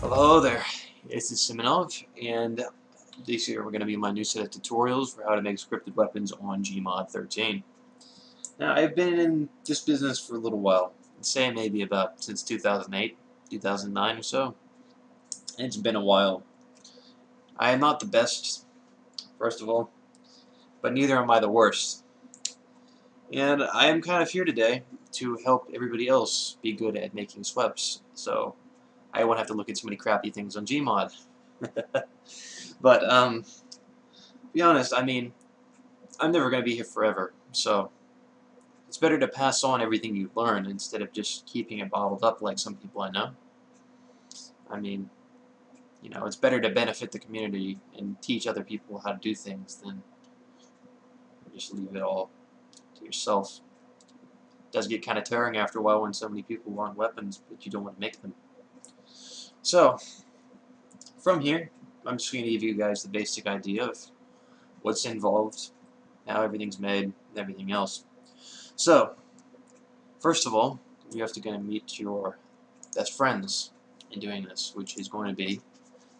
Hello there, this is Siminov, and this year we're going to be my new set of tutorials for how to make scripted weapons on Gmod 13. Now, I've been in this business for a little while, I'd say maybe about since 2008, 2009 or so. It's been a while. I am not the best, first of all, but neither am I the worst. And I am kind of here today to help everybody else be good at making sweps, so I won't have to look at so many crappy things on Gmod. But, to be honest, I mean, I'm never going to be here forever, so it's better to pass on everything you've learned instead of just keeping it bottled up like some people I know. I mean, you know, it's better to benefit the community and teach other people how to do things than just leave it all to yourself. It does get kind of tiring after a while when so many people want weapons, but you don't want to make them. So, from here, I'm just going to give you guys the basic idea of what's involved, how everything's made, and everything else. So, first of all, you have to go and meet your best friends in doing this, which is going to be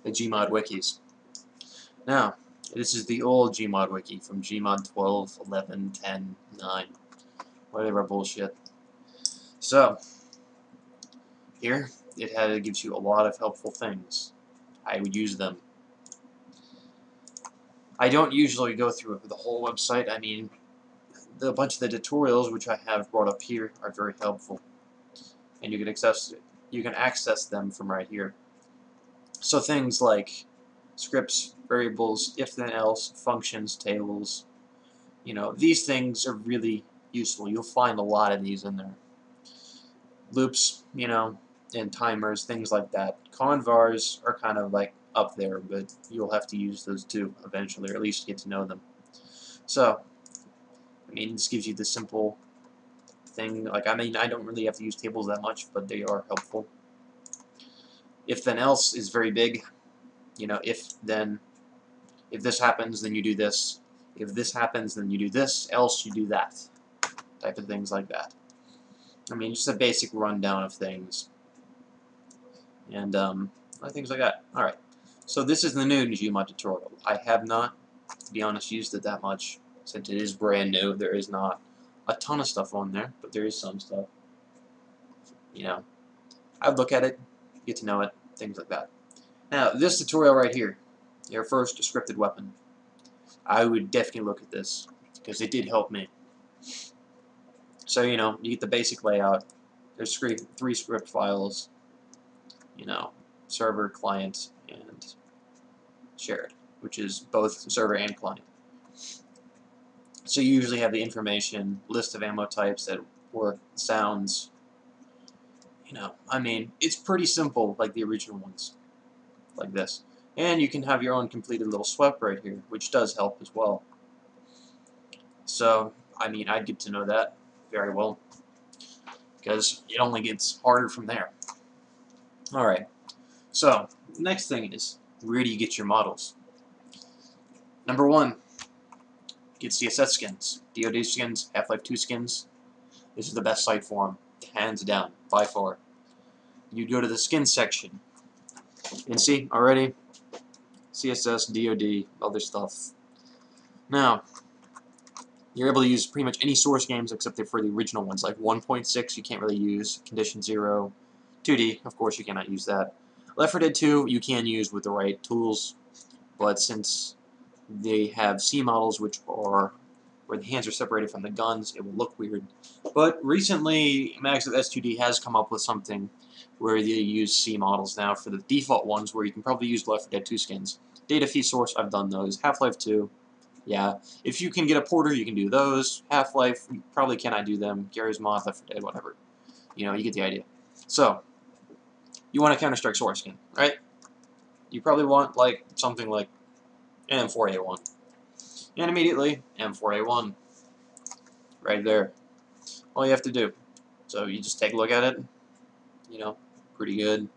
the Gmod wikis. Now, this is the old Gmod wiki from Gmod 12, 11, 10, 9, whatever bullshit. So, here, it gives you a lot of helpful things. I would use them. I don't usually go through the whole website. I mean, a bunch of the tutorials which I have brought up here are very helpful, and you can access them from right here. So things like scripts, variables, if then else, functions, tables, you know, these things are really useful. You'll find a lot of these in there. Loops, you know, and timers, things like that. Convars are kind of like up there, but you'll have to use those too eventually, or at least get to know them. So, I mean, this gives you the simple thing. Like, I mean, I don't really have to use tables that much, but they are helpful. If then else is very big. You know, if this happens, then you do this. If this happens, then you do this. Else you do that. Type of things like that. I mean, just a basic rundown of things. And things like that. All right. So this is the new Gmod tutorial. I have not, to be honest, used it that much since it is brand new. There is not a ton of stuff on there, but there is some stuff. You know, I'd look at it, get to know it, things like that. Now, this tutorial right here, your first scripted weapon, I would definitely look at this because it did help me. So, you know, you get the basic layout. There's three script files, you know, server, client, and shared, which is both server and client. So you usually have the information, list of ammo types that work, sounds. You know, I mean, it's pretty simple like the original ones, like this. And you can have your own completed little swep right here, which does help as well. So, I mean, I'd get to know that very well, because it only gets harder from there. Alright, so, next thing is, where do you get your models? Number one, get CSS skins, DoD skins, Half-Life 2 skins. This is the best site for them, hands down, by far. You go to the skin section, and see, already, CSS, DoD, other stuff. Now, you're able to use pretty much any source games except for the original ones, like 1.6 you can't really use, Condition 0, 2D, of course you cannot use that. Left 4 Dead 2 you can use with the right tools, but since they have C models which are where the hands are separated from the guns, it will look weird. But recently, Max of S2D has come up with something where they use C models now for the default ones where you can probably use Left 4 Dead 2 skins. Data Feed Source, I've done those. Half-Life 2, yeah. If you can get a porter, you can do those. Half-Life, you probably cannot do them. Garry's Mod, Left 4 Dead, whatever. You know, you get the idea. So, you want a Counter-Strike source skin, right? You probably want, like, something like an M4A1. And immediately, M4A1. Right there. All you have to do. So you just take a look at it. You know, pretty good.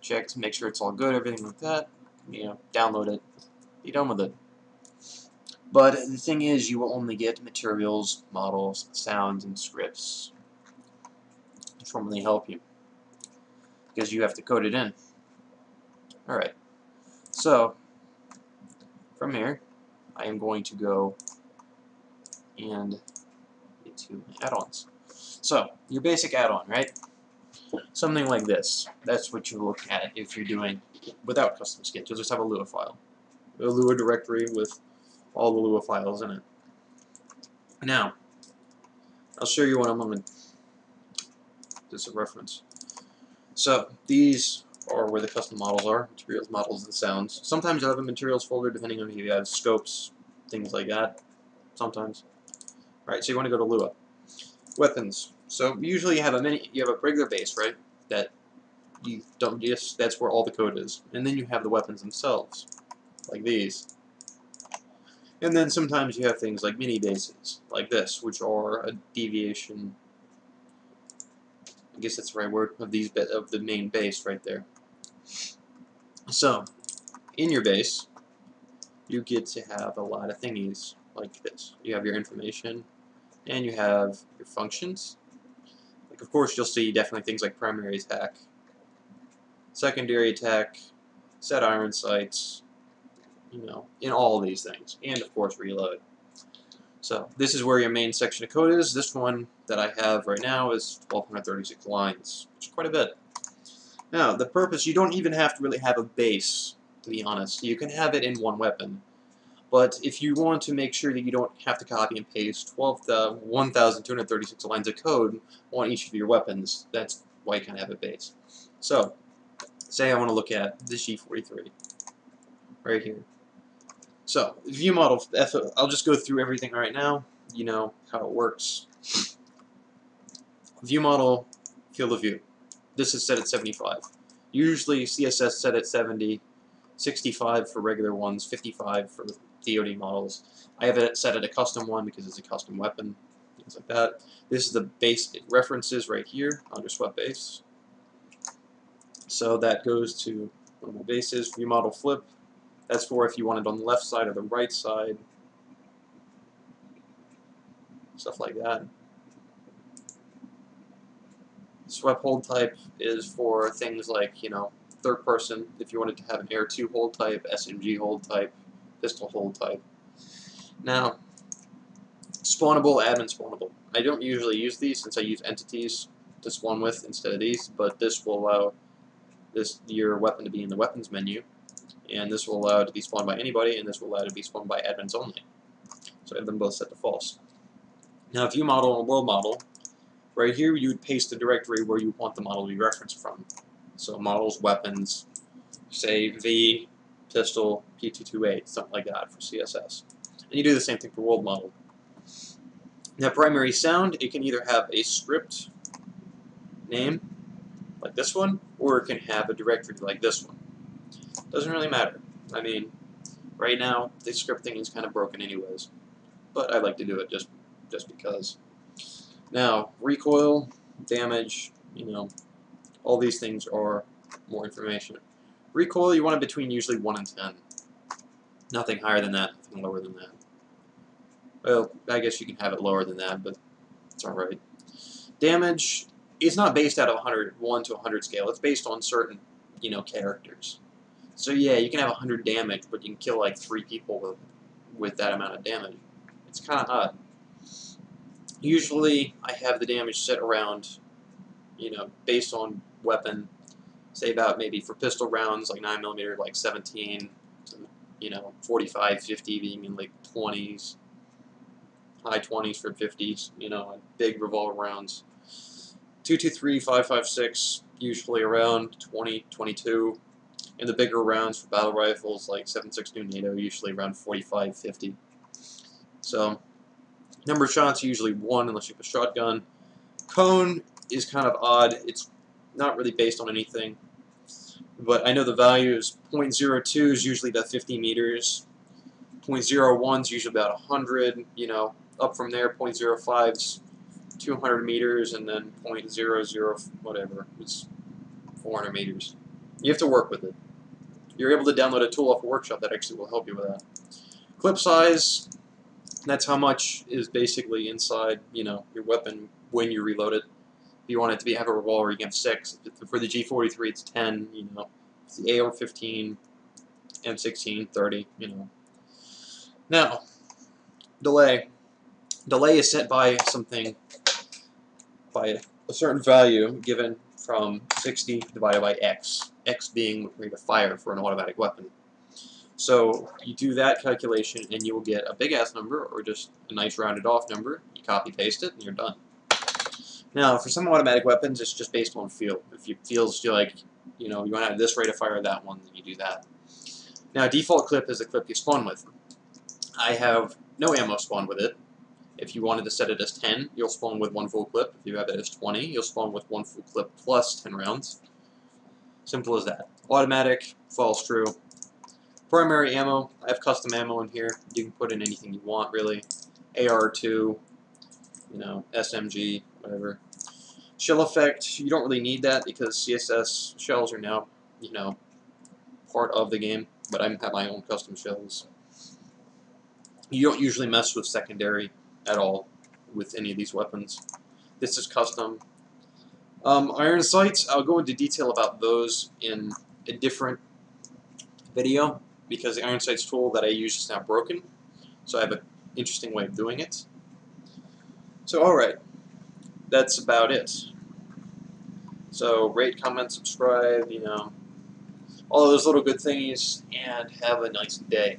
Check to make sure it's all good, everything like that. You know, download it. Be done with it. But the thing is, you will only get materials, models, sounds, and scripts, which won't really help you, because you have to code it in. Alright, so from here, I am going to go and get to add-ons. So, your basic add-on, right? Something like this. That's what you look at if you're doing without custom skins. You'll just have a Lua file. A Lua directory with all the Lua files in it. Now, I'll show you in a moment. Just a reference. So, these are where the custom models are. Materials, models, and sounds. Sometimes you'll have a materials folder depending on if you have scopes, things like that. Sometimes. Alright, so you want to go to Lua. Weapons. So usually you have a regular base, right? That you don't just that's where all the code is. And then you have the weapons themselves. Like these. And then sometimes you have things like mini bases, like this, which are a deviation, I guess that's the right word, of the main base right there. So, in your base, you get to have a lot of thingies like this. You have your information, and you have your functions. Like, of course, you'll see definitely things like primary attack, secondary attack, set iron sights, you know, in all of these things, and of course reload. So this is where your main section of code is. This one that I have right now is 1236 lines, which is quite a bit. Now the purpose, you don't even have to really have a base, to be honest. You can have it in one weapon, but if you want to make sure that you don't have to copy and paste 1,236 lines of code on each of your weapons, that's why you can have a base. So say I want to look at the G43 right here. So, view model, I'll just go through everything right now. You know how it works. View model, field of view. This is set at 75. Usually CSS set at 70, 65 for regular ones, 55 for DoD models. I have it set at a custom one because it's a custom weapon, things like that. This is the base references right here under Swep base. So that goes to one of my bases. View model flip. That's for if you want it on the left side or the right side. Stuff like that. Swep hold type is for things like, you know, third person, if you wanted to have an Air 2 hold type, SMG hold type, pistol hold type. Now, spawnable, admin spawnable. I don't usually use these since I use entities to spawn with instead of these, but this will allow your weapon to be in the weapons menu. And this will allow it to be spawned by anybody, and this will allow it to be spawned by admins only. So I have them both set to false. Now, if you model a world model, right here you would paste the directory where you want the model to be referenced from. So models, weapons, say V, pistol, P228, something like that for CSS. And you do the same thing for world model. Now, primary sound, it can either have a script name, like this one, or it can have a directory like this one. Doesn't really matter. I mean, right now, the scripting is kind of broken anyways. But I like to do it just because. Now, recoil, damage, you know, all these things are more information. Recoil, you want it between usually 1 and 10. Nothing higher than that, nothing lower than that. Well, I guess you can have it lower than that, but it's alright. Damage, it's not based out of 1 to 100 scale. It's based on certain, you know, characters. So yeah, you can have 100 damage, but you can kill like 3 people with that amount of damage. It's kind of odd. Usually, I have the damage set around, you know, based on weapon. Say about maybe for pistol rounds, like 9mm, like 17, to, you know, 45, 50 being in like 20s, high 20s for 50s, you know, and big revolver rounds. 223, 556, usually around 20, 22. And the bigger rounds for battle rifles, like 7.62 NATO, usually around 45, 50. So, number of shots, usually 1 unless you have a shotgun. Cone is kind of odd. It's not really based on anything. But I know the value is 0.02 is usually about 50 meters. 0.01 is usually about 100, you know. Up from there, 0.05 is 200 meters, and then 0.00, whatever, it's 400 meters. You have to work with it. You're able to download a tool off a workshop that actually will help you with that. Clip size, that's how much is basically inside, you know, your weapon when you reload it. If you want it to have a revolver, you can have 6. For the G43, it's 10, you know. It's the AR-15, M16, 30, you know. Now, delay. Delay is set by something, by a certain value given from 60 divided by x, x being rate of fire for an automatic weapon. So you do that calculation and you will get a big-ass number or just a nice rounded off number. You copy-paste it and you're done. Now, for some automatic weapons, it's just based on feel. If it feels like, you know, you want to have this rate of fire or that one, then you do that. Now, default clip is the clip you spawn with. I have no ammo spawned with it. If you wanted to set it as 10, you'll spawn with 1 full clip. If you have it as 20, you'll spawn with 1 full clip plus 10 rounds. Simple as that. Automatic, falls true. Primary ammo, I have custom ammo in here. You can put in anything you want, really. AR2, you know, SMG, whatever. Shell effect, you don't really need that because CSS shells are now, you know, part of the game, but I have my own custom shells. You don't usually mess with secondary at all with any of these weapons. This is custom. Iron sights, I'll go into detail about those in a different video because the iron sights tool that I use is now broken, so I have an interesting way of doing it. So alright, that's about it. So rate, comment, subscribe, you know, all those little good thingies, and have a nice day.